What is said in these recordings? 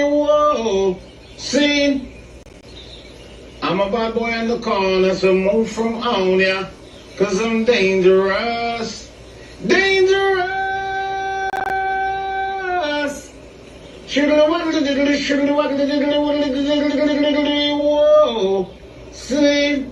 Whoa. See, I'm a bad boy in the corner, so move from on ya, cause I'm dangerous. Dangerous. Whoa. See.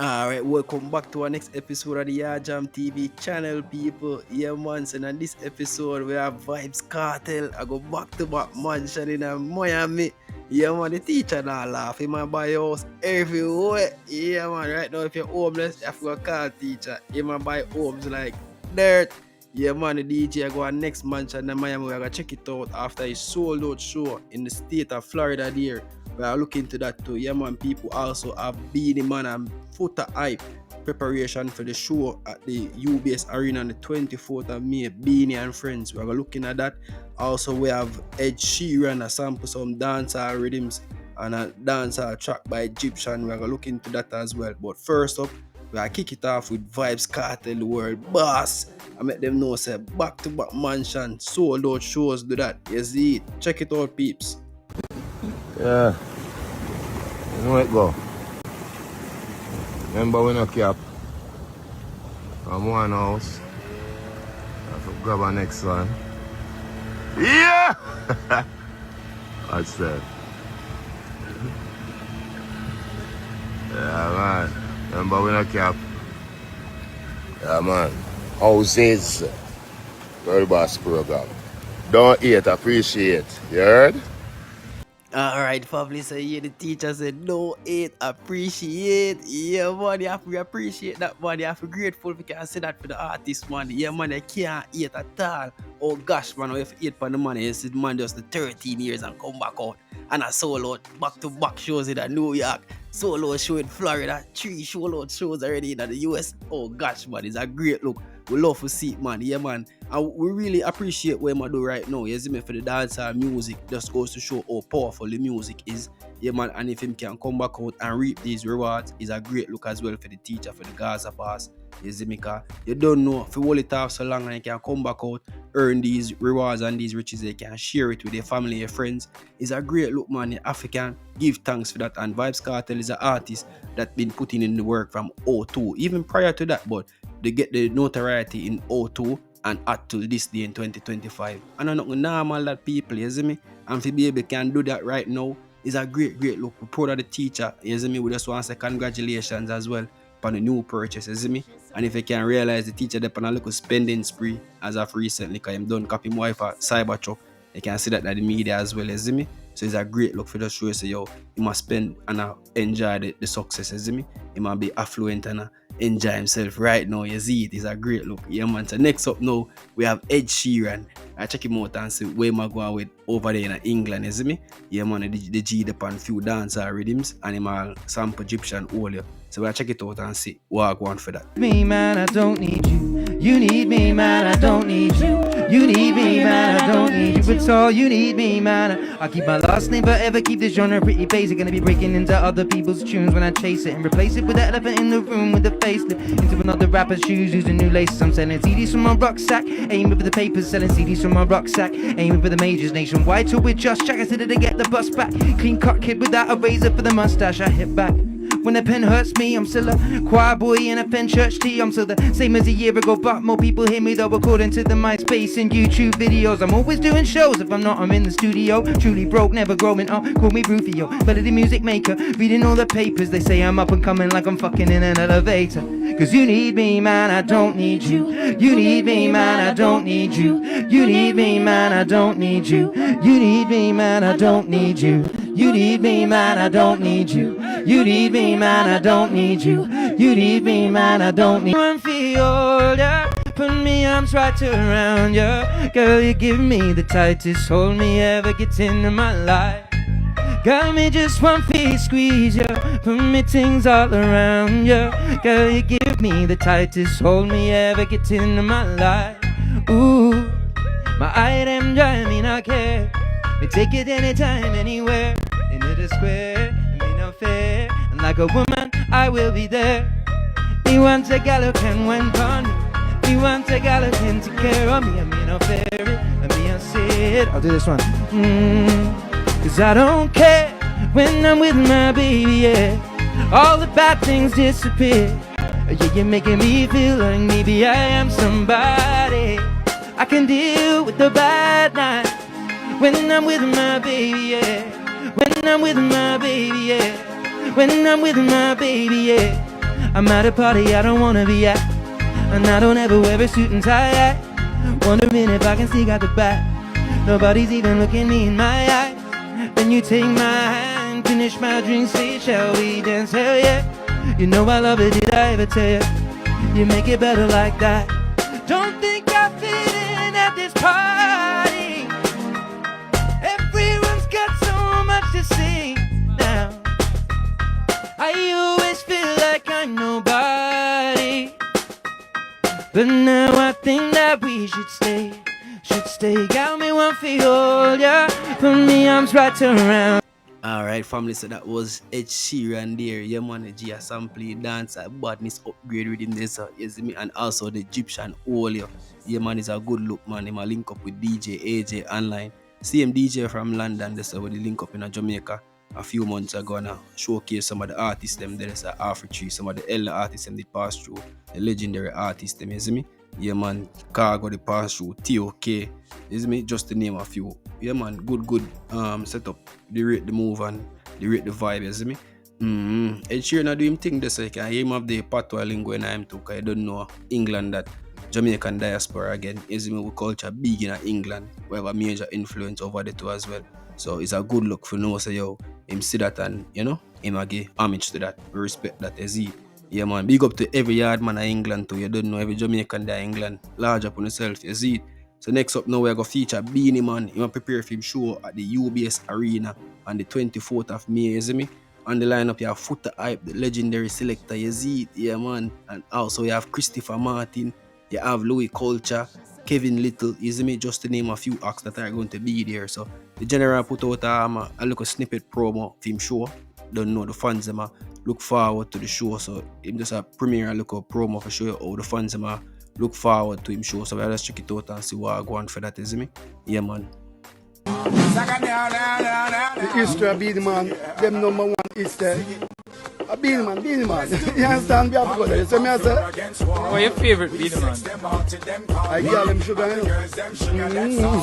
Alright, welcome back to our next episode of the Yard Jam TV channel, people. Yeah, man, so in this episode, we have Vybz Kartel. I go back to back mansion in Miami. Yeah, man, the teacher not laugh. He might buy your house everywhere. Yeah, man, right now, if you're homeless, you have to go call teacher. He might buy homes like dirt. Yeah, man, the DJ go on next mansion in Miami. We're going to check it out after his sold out show in the state of Florida there. We are looking into that too. Yeah, man, people also have Beenie Man and Photo Hype preparation for the show at the UBS Arena on the 24th of May. Beanie and friends. We are looking at that. Also, we have Ed Sheeran, a sample some dancehall rhythms and a dancehall track by Egyptian. We are looking into that as well. But first up, we are kick it off with Vybz Kartel, the world boss. I make them know, say, back to back mansion, sold out shows, do that. You see it. Check it out, peeps. Yeah, you know it go. Remember we no cap. From one house. I have to grab our next one. Yeah! What's that? Yeah, man. Remember we no cap. Yeah, man. Houses. World Boss program. Don't hate, appreciate. You heard? Alright, family, so yeah, the teacher said, no hate, appreciate. Yeah, man, you have to appreciate that, man. You have to be grateful if you can say that for the artist, man. Yeah, man, they can't hate at all. Oh, gosh, man, if you hate for the money, you see the man just the 13 years and come back out. And I sold out back-to-back shows in New York. Solo show in Florida. 3 solo shows already in the US. Oh, gosh, man, it's a great look. We love to see it, man. Yeah, man. And we really appreciate what I do right now. You see me, for the dancehall music, just goes to show how powerful the music is. Yeah, man. And if him can come back out and reap these rewards, is a great look as well for the teacher, for the Gaza pass. You see me, cause you don't know if you hold it off so long and you can come back out, earn these rewards and these riches, you can share it with your family, your friends. It's a great look, man. The African give thanks for that. And Vybz Kartel is an artist that been putting in the work from 02, even prior to that, but they get the notoriety in 02 and up to this day in 2025. And I'm not normal that people, you see me? And for baby can do that right now, it's a great look. We're proud of the teacher, you see me? We just want to say congratulations as well on the new purchase, you see me? And if you can realize the teacher they're on a little spending spree as of recently, because I'm done copying wife at Cybertruck, you can see that in the media as well, you see me? So it's a great look for the show. So yo, you must spend and enjoy the success, you see me? He might be affluent and enjoy himself right now. You see it, it's a great look. Yeah, man. So next up now, we have Ed Sheeran. I check him out and see where am I going with over there in England, you see me? Yeah, man, the G upon few dancehall rhythms and him all sample Egyptian all. So we'll check it out and see what I want for that. Me, man, I don't need you. You need me, man, I don't need you. You need me, man, I don't need you. It's all you need me, man. I'll keep my last name forever, keep this genre pretty basic. Gonna be breaking into other people's tunes when I chase it and replace it with the elephant in the room with the facelift. Into another rapper's shoes, using new laces. I'm selling CDs from my rucksack, aiming for the papers, selling CDs from my rucksack, aiming for the majors nationwide. Till we're just check, I said to get the bus back. Clean cut kid without a razor for the mustache, I hit back. When the pen hurts me, I'm still a choir boy in a pen church tee. I'm still the same as a year ago, but more people hear me though according to the MySpace and YouTube videos. I'm always doing shows, if I'm not, I'm in the studio. Truly broke, never growing up, call me Rufio. Melody music maker, reading all the papers. They say I'm up and coming like I'm fucking in an elevator. Cause you need me, man, I don't need you. You need me, man, I don't need you. You need me, man, I don't need you. You need me, man, I don't need you. You need me, man, I don't need you. You need me, man, I don't need you. You need me, man, I don't need you. I'm feel ya, put me arms right around ya. Girl, you give me the tightest hold me ever gets into my life. Got me just one feet squeeze ya, put me things all around ya. Girl, you give me the tightest hold me ever gets into my life. Ooh, my item drive me not care. We take it anytime, anywhere, into the square, and me no fair. And like a woman, I will be there. Me want a gal who can went on me. Me want a gal who can take care of me, and me no fair it. it. I'll do this one. Cause I don't care when I'm with my baby, yeah. All the bad things disappear. Yeah, you're making me feel like maybe I am somebody. I can deal with the bad nights when I'm with my baby, yeah. When I'm with my baby, yeah. When I'm with my baby, yeah. I'm at a party I don't wanna be at, and I don't ever wear a suit and tie. Wondering if I can sneak out the back. Nobody's even looking me in my eyes. Then you take my hand, finish my drink, say, shall we dance? Hell yeah. You know I love it, did I ever tell you? You make it better like that. Don't think I fit in at this party. Everyone's got so much to say now. I always feel like I'm nobody, but now I think that we should stay. Got me one for all, yeah. For me, I'm right around. Alright, family, so that was Ed Sheeran there. Yeah, man, the Gia sample dance badness upgrade with him this, you see me, and also the Egyptian Olio. Yeah, man, is a good look, man. Him a link up with DJ AJ online. Same DJ from London, this with the link up in Jamaica a few months ago now. Showcase some of the artists them there, Afro some of the elder artists them they pass through, the legendary artists them, you see me. Yeah, man, Cargo the pass through, TOK, you see me, just to name a few. Yeah, man, good setup. They rate the move and they rate the vibe, you see me. Ed Sheeran do him thing this, so you can hear him have the patois lingo in him too, because I don't know England that Jamaican diaspora again. You see me, we culture big in England. We have a major influence over there too as well. So it's a good look for no, so yo, him see that and, you know, him a give homage to that, respect that, you see. Yeah, man, big up to every yard man in England too. You don't know every Jamaican there in England. Large up on yourself, you see it. So next up now we're going to feature Beenie Man. You want to prepare for him show at the UBS Arena on the 24th of May, you see me? On the lineup you have Foota Hype, the legendary selector, you see it, yeah man. And also you have Christopher Martin, you have Louis Culture, Kevin Little, you see me? Just to name a few acts that are going to be there. So the general put out a little snippet promo for him show. Don't know the fans them look forward to the show. So him just a premiere a little promo for show you how the fans them look forward to him show. So we'll just check it out and see what I go on for that, is me? Yeah, man. The history of Beenie Man, them number one is the Beenie Man. You understand? We have to go there. You see me, I say? What's your favorite Beenie Man? I girl them sugar, you know.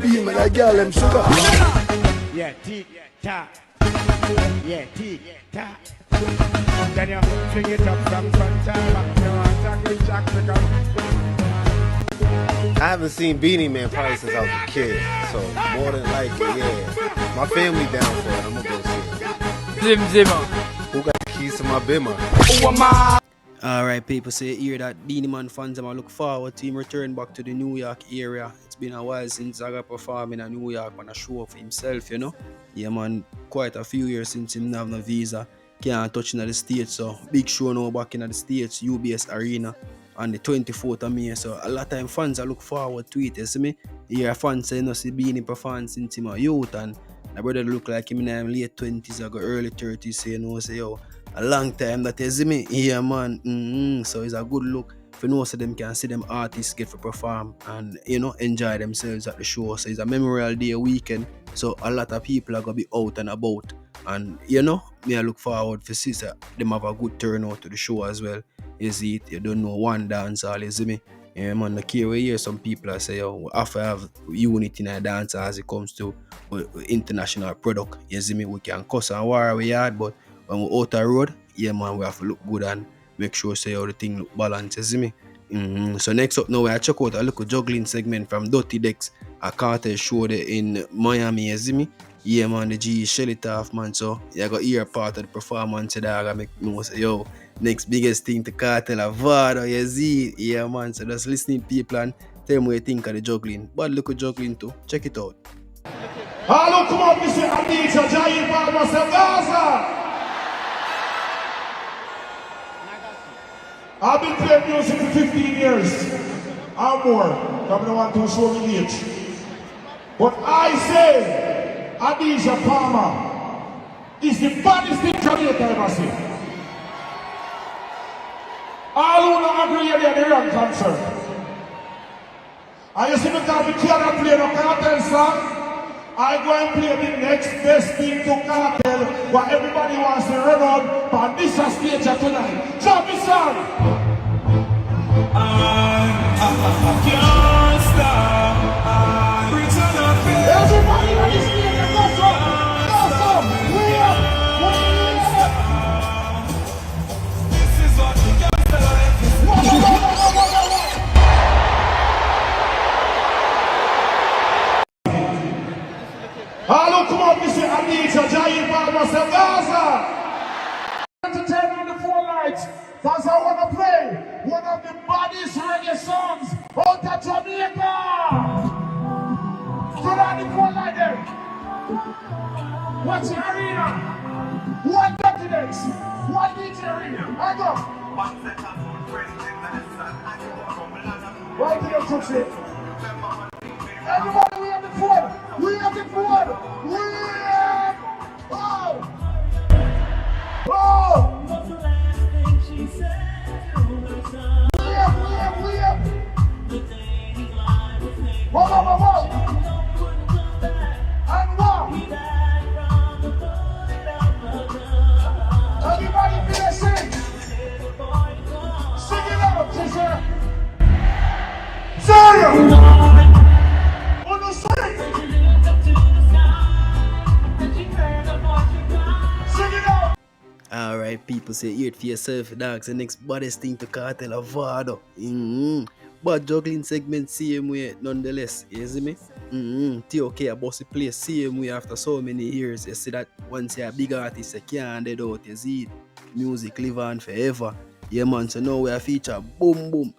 Beenie Man, I girl them sugar. Yeah, tick-tock. Yeah, tick-tock. Then you fling it up from front and back. You want to jack I haven't seen Beenie Man probably since I was a kid, so more than likely, yeah. My family down for it, I'm gonna go see it. Zimmer. Who got the keys to my bimmer? Alright, people say here that Beenie Man fans I look forward to him return back to the New York area. It's been a while since I got performing in New York on a show for himself, you know. Yeah man, quite a few years since him have no visa. Can't touch in the States, so big show now back in the States, UBS Arena on the 24th of May. So a lot of time fans I look forward to it, you see me? Yeah, fans say no see Beenie perform since him a youth, and my brother look like him in his late 20s or early 30s, so you know, say yo, a long time that you see me, yeah man. So it's a good look for know so them can see them artists get to perform and, you know, enjoy themselves at the show. So it's a Memorial Day weekend, so a lot of people are gonna be out and about, and you know, me I look forward to see them have a good turnout to the show as well. You see it, you don't know one dancehall, you see me? Yeah man, the key we hear some people I say, yo, we have to have unity in a dance as it comes to international product. You see me, we can cuss and war we hard, but when we out the road, yeah man, we have to look good and make sure say how the thing look balanced, you see me? So next up now, we check out a little juggling segment from Dirty Decks, a Kartel show there in Miami, you see me? Yeah man, the G Shelly Taff man, so you got hear part of the performance that I make know say, yo, next biggest thing to Kartel a Vado, you see? Yeah man, so just listening people and tell me what you think of the juggling. But look at juggling too, check it out. Hello, come on, Mr. Adija, Jair Palmas, Gaza! I've been playing music for 15 years or more. Come on, want to show me age. But I say, Adija Palma is the baddest thing Jamaica ever seen. All who don't agree, they're the wrong concert. And you see because we cannot play no Kartel song, I go and play the next best thing to Kartel, what everybody wants to run on, but this is stage tonight. Drop the song! I can't stop. Everybody on this stage, go some! We up! This is what you got to life. Hello, come on, Mr. Anita, Giant Barber, Gaza! To turn on the 4 lights, because I want to play one of the baddest reggae songs out of Jamaica! Turn on the 4 lights there. What's the arena? One continent, one DJ arena. I go. Right to the success. Everybody, we have the food. We have the food. We have. Oh. Oh. We have. Whoa. And what? Everybody be a sing. Sing it out, sister. Sarah. Alright, people say hear it for yourself, dogs. The next baddest thing to Kartel of Vado. But juggling segment same way nonetheless, you see me? TOK about the place same way after so many years. You see that once you're a big artist, you can't dead out, you see it. Music live on forever. Yeah man, so now we are feature boom.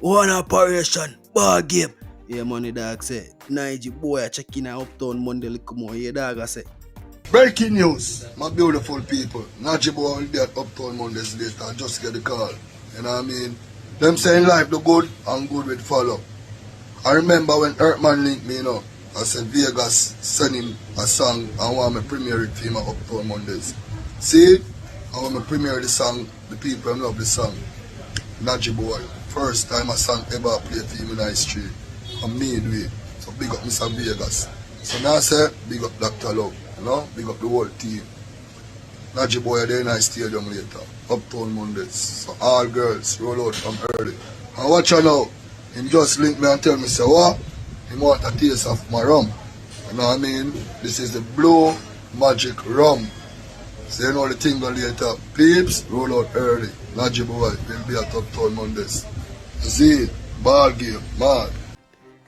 One operation, ball game. Yeah man, the dog say, Nige boy checking out Uptown Monday look more. Yeah dog I say. Breaking news, my beautiful people. Najibo will be at Uptown Mondays later. I just get the call. You know what I mean? Them saying life the good and good will follow. I remember when Earthman linked me, you know, I said Vegas send him a song and want me premiere it for him at Uptown Mondays. See, I want me premiere the song, the people love the song. Najibo, first time a song ever played for him in the history. And me do it. So big up Mr. Vegas. So now I say, big up Dr. Love. You know, big up the whole team. Naji boy there in the stadium later. Uptown Mondays. So all girls roll out from early. And watch her now. Him just link me and tell me, say what? He want a taste of my rum. You know what I mean? This is the Blue Magic Rum. So you know the thing go later. Peeps, roll out early. Naji boy will be at Uptown Mondays. See it? Ball game, mad.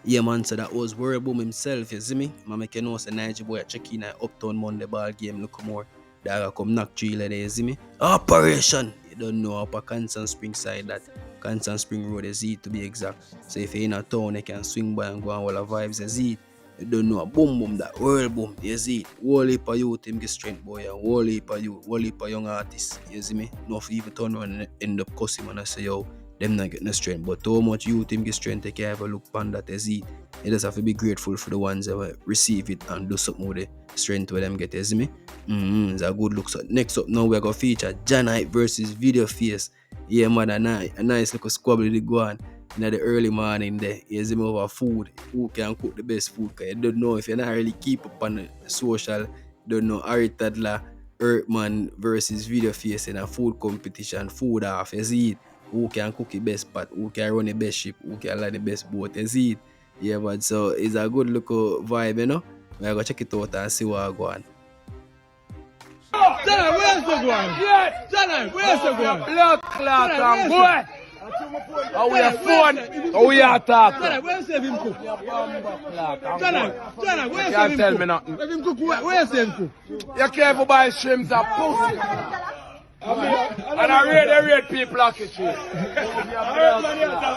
Yeah man, so that was World Boom himself, you see me? I make you know say Nige boy check in at Uptown Monday ball game, look more. That come knock trailer there, you see me? Operation! You don't know up a Constant Spring side that. Constant Spring Road is it to be exact. So if you're in a town, you can swing by and go on all the vibes, you see it. You don't know a boom that World Boom, you see it. Whole heap of youth him get strength boy, and whole heap of youth, whole heap of young artists, you see me? No if even turn around and end up cussing and I say yo. Them not get no strength, but too much youth him get strength, they can have a look on that as it. You just have to be grateful for the ones that receive it and do something with the strength where them get, you see me? It's a good look. So next up now we're gonna feature Janite versus Video Face. Yeah man, a nice little squabble they go on in the early morning there. You see me over food. Who can cook the best food? Cause you don't know if you're not really keep up on the social, you don't know Harry Tadler, Earthman versus Video Face in a food competition, food off, you see it. Who can cook the best pot, who can run the best ship, who can land the best boat, you see it? Yeah, but so it's a good little vibe, you know? We're going to check it out and see what I go on. Janai, where's the one? Yes! Janai, where's the one? Blood clot and boy! How we are phone? How we are talking? Janai, where's the him cook? Janai, where's the him cook? You can't tell me nothing. Him cook, where's the him cook? You can't buy shrimps and pussy. And I read people like it.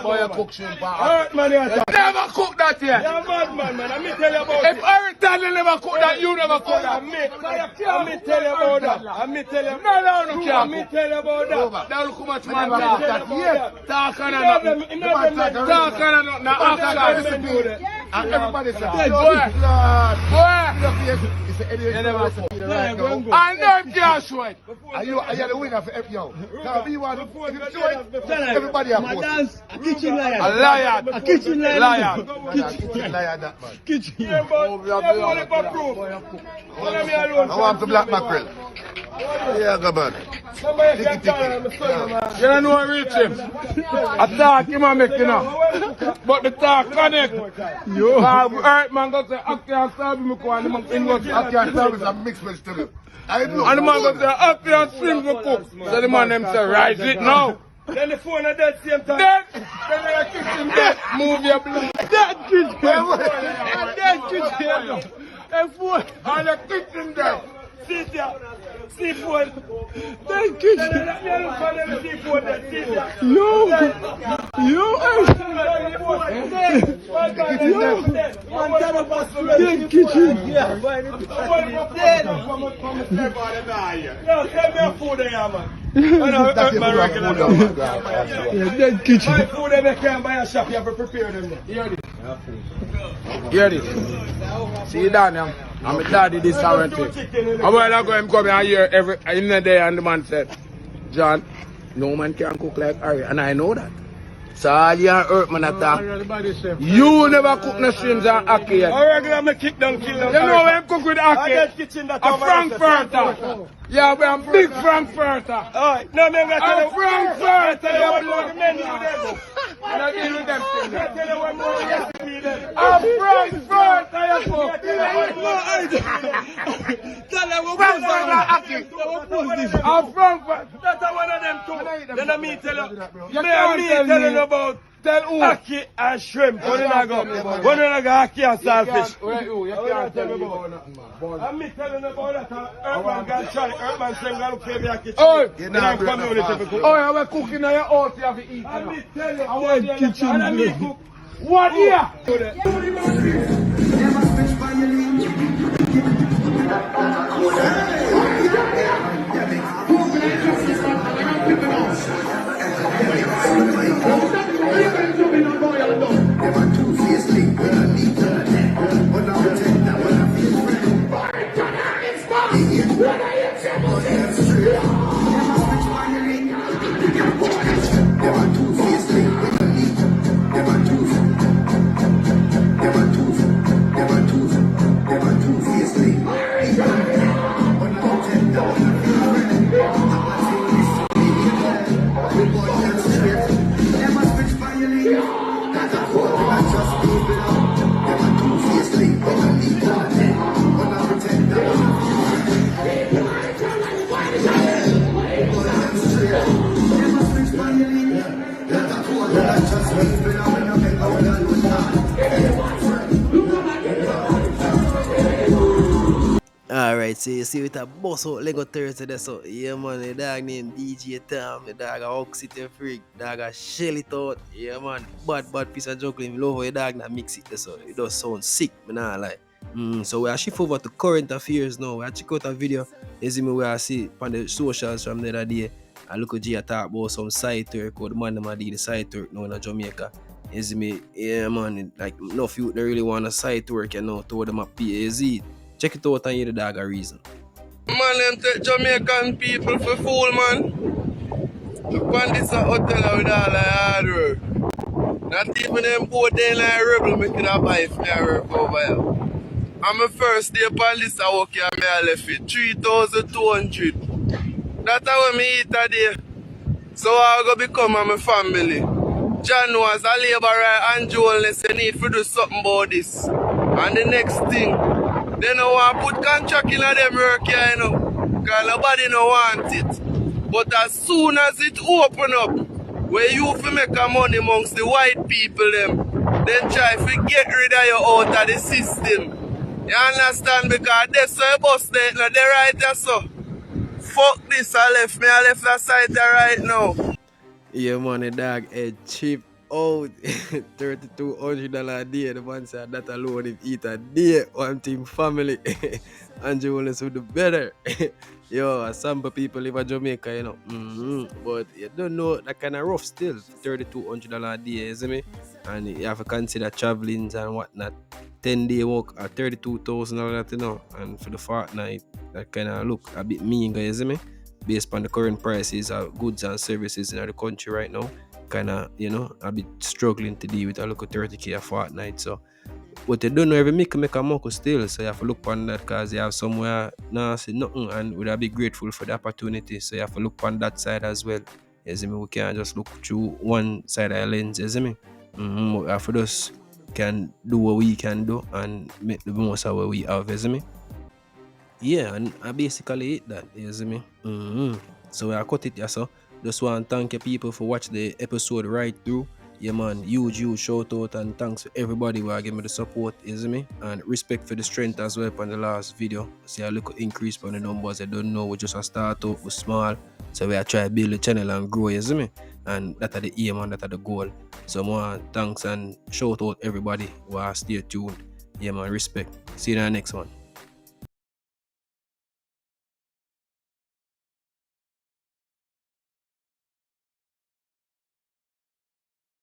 Boy, you cook shrimp. Never cook that yet. You're mad man, I me tell you about it. If every time you never cook that, you never cook that. I me tell you about that. I me tell you. No, you can't. I me tell you about that. Now look how much man talk that. Talk on nothing. Talk on nothing. Now action. And everybody said, Boy. I know can't show it. And you are the winner for FPO. Now, we want to show it. Everybody have voted. A kitchen liar. A liar. A kitchen liar. Liar. Kitchen liar, that man. Kitchen. I want the black mackerel. Yeah, go back. You don't know what reach him. I talk him and make but the talk connect. Yo. Earth man go say, I can't serve him, I can't serve him, I'm mixed vegetable. And the man go say, I can't swim the cook. So the man them say, rise it now. Then the phone at that same time. Then the kitchen dead. Move your blood. That kitchen. That kitchen. And phone. And the kitchen dead. Sit there. Seafood. Thank you. Hear this. See down now. I'm a daddy this guarantee. I want to come and hear every in the day and the man said, John, no man can cook like Harry, and I know that. So all you hurt man attack. You never cook no shrimps and ackee yet. I regular me kick down kill them. You know when I cook with ackee? A Frankfurter. Yeah, but I'm big Frankfurter. Alright, no man got a Frankfurter. I deal with them things. A Frankfurter. A Frankfurter. That's one of them too. Then I me tell you. Me tell you about tell who? ackee and shrimp. When I go ackee and saltfish. You can't tell me about nothing, man. I'm me telling you about that. Earthman can try. Earthman saying go look for me ackee. Oh, in our community. Oh, we're cooking in your house. You have to eat. I'm me tell you. I want kitchen. And I me cook. What here? Alright, so you see with a boss out Lego Thursday there, so yeah man, the dog named DJ Tom, the dog a Oxygen Freak, dog a shell it out, yeah man, bad piece of juggling, love how the dog na mix it there, so it does sound sick, man, nah lie. So we are shift over to current affairs now, we are check out a video, you see me where I see on the socials from the other day, and look at G talk about some site work, or the man them a do the site work now in Jamaica. You see me, yeah man, like enough youth they really want a site work, you know, to them a PAZ. Check it out and hear the dog a reason. Man, them take Jamaican people for fool, man. Look on this hotel with all the hard work. Not even them poor day like rebel make it a buy for me a work over here. I'm my first day upon this I work here, I left it 3,200. That's how me eat a day. So I go become my family. John was a laborer and Joelness, you need to do something about this. And the next thing, they don't want to put contract in them work here, you know, because nobody don't want it. But as soon as it open up, where you fi make a money amongst the white people, then try to get rid of you out of the system. You understand? Because that's why boss there, no, they right there, so. Fuck this, I left that side there right now. Yeah man, the dog head cheap out $3,200 a day. The man said that alone if eat a day, one team family. And Joelness would do better. Yo, some people live in Jamaica, you know. But you don't know that kind of rough still. $3,200 a day, you see me? And you have to consider travelings and whatnot. 10-day work at $32,000, you know, and for the fortnight, that kind of look a bit mean, guys, you see me? Based on the current prices of goods and services in the country right now, kind of, you know, a bit struggling to deal with a look at 30k a fortnight. So, what you don't know, every make a muckle still, so you have to look on that because you have somewhere now see nothing, and we'd be grateful for the opportunity. So you have to look on that side as well. You see me? We can't just look through one side of the lens, you see me? We have to just can do what we can do and make the most of what we have, you see me? Yeah, and I basically hate that, you see me? So I cut it, yeah, so just want to thank you people for watching the episode right through. Yeah, man, huge shout out and thanks for everybody who are giving me the support, you see me? And respect for the strength as well on the last video. See, I look increase on the numbers. I don't know, we just a start out, we're small. So we are trying to build the channel and grow, you see me? And that are the aim and that are the goal. So more thanks and shout out everybody who are stay tuned. Yeah, man, respect. See you in the next one.